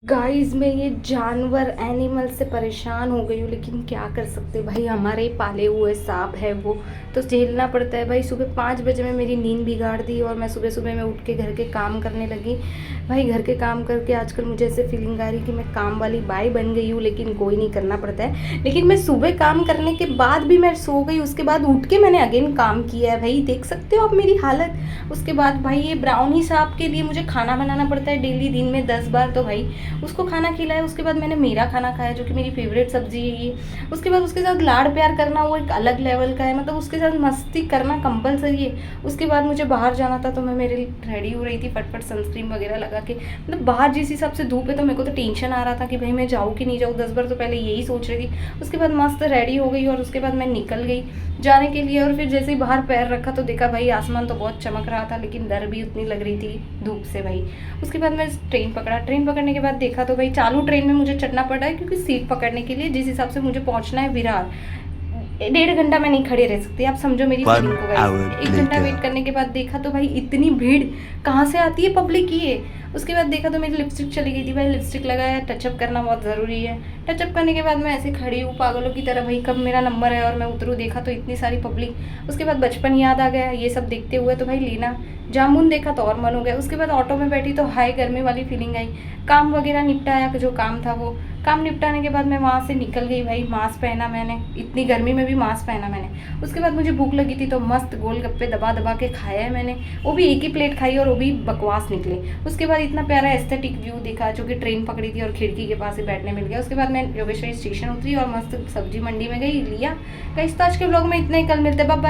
Guys मैं ये जानवर एनिमल से परेशान हो गई हूँ, लेकिन क्या कर सकते हैं भाई। हमारे ही पाले हुए सांप है वो, तो झेलना पड़ता है भाई। सुबह 5 बजे में मेरी नींद बिगाड़ दी और मैं सुबह सुबह में उठ के घर के काम करने लगी। भाई घर के काम करके आजकल मुझे ऐसे फीलिंग आ रही कि मैं काम वाली बाई बन गई हूँ, लेकिन कोई नहीं, करना पड़ता है। लेकिन मैं सुबह काम करने के बाद भी मैं सो गई, उसके बाद उठ के मैंने अगेन काम किया है भाई। देख सकते हो आप मेरी हालत। उसके बाद भाई ये ब्राउनी सांप के लिए मुझे खाना बनाना पड़ता है डेली, दिन में 10 बार। तो भाई उसको खाना खिलाया, उसके बाद मैंने मेरा खाना खाया जो कि मेरी फेवरेट सब्जी है ये। उसके बाद उसके साथ लाड़ प्यार करना वो एक अलग लेवल का है, मतलब उसके साथ मस्ती करना कंपलसरी है। उसके बाद मुझे बाहर जाना था, तो मैं मेरे रेडी हो रही थी फटफट सनस्क्रीन वगैरह लगा के। मतलब बाहर जिस हिसाब से धूप है, तो मेरे को तो टेंशन आ रहा था कि भाई मैं जाऊँ कि नहीं जाऊँ। 10 बार तो पहले यही सोच रही थी। उसके बाद मस्त रेडी हो गई और उसके बाद मैं निकल गई जाने के लिए। और फिर जैसे ही बाहर पैर रखा तो देखा भाई आसमान तो बहुत चमक रहा था, लेकिन डर भी उतनी लग रही थी धूप से भाई। उसके बाद मैं ट्रेन पकड़ा। ट्रेन पकड़ने के बाद देखा तो भाई चालू ट्रेन में मुझे चढ़ना पड़ा है, क्योंकि सीट पकड़ने के लिए जिस हिसाब से मुझे पहुंचना है विरार, 1.5 घंटा मैं नहीं खड़े रह सकती। आप समझो मेरी फीलिंग को गाइस। 1 घंटा वेट करने के बाद देखा तो भाई इतनी भीड़ कहाँ से आती है पब्लिक की है। उसके बाद देखा तो मेरी लिपस्टिक चली गई थी भाई। लिपस्टिक लगाया, टचअप करना बहुत ज़रूरी है। टचअप करने के बाद मैं ऐसे खड़ी हूँ पागलों की तरह, भाई कब मेरा नंबर है और मैं उतरूँ। देखा तो इतनी सारी पब्लिक। उसके बाद बचपन याद आ गया ये सब देखते हुए, तो भाई लेना जामुन देखा तो और मन हो गया। उसके बाद ऑटो में बैठी तो हाई गर्मी वाली फीलिंग आई। काम वगैरह निपटाया, जो काम था वो काम निपटाने के बाद मैं वहाँ से निकल गई भाई। मास्क पहना मैंने, इतनी गर्मी में भी मास्क पहना मैंने। उसके बाद मुझे भूख लगी थी, तो मस्त गोलगप्पे दबा दबा के खाया है मैंने। वो भी एक ही प्लेट खाई और वो भी बकवास निकले। उसके बाद इतना प्यारा एस्थेटिक व्यू देखा, जो कि ट्रेन पकड़ी थी और खिड़की के पास ही बैठने मिल गया। उसके बाद मैं योगेश्वरी स्टेशन उतरी और मस्त सब्जी मंडी में गई, लिया। गाइस तो आज के ब्लॉग में इतना ही, कल मिलते हैं, बाय बाय।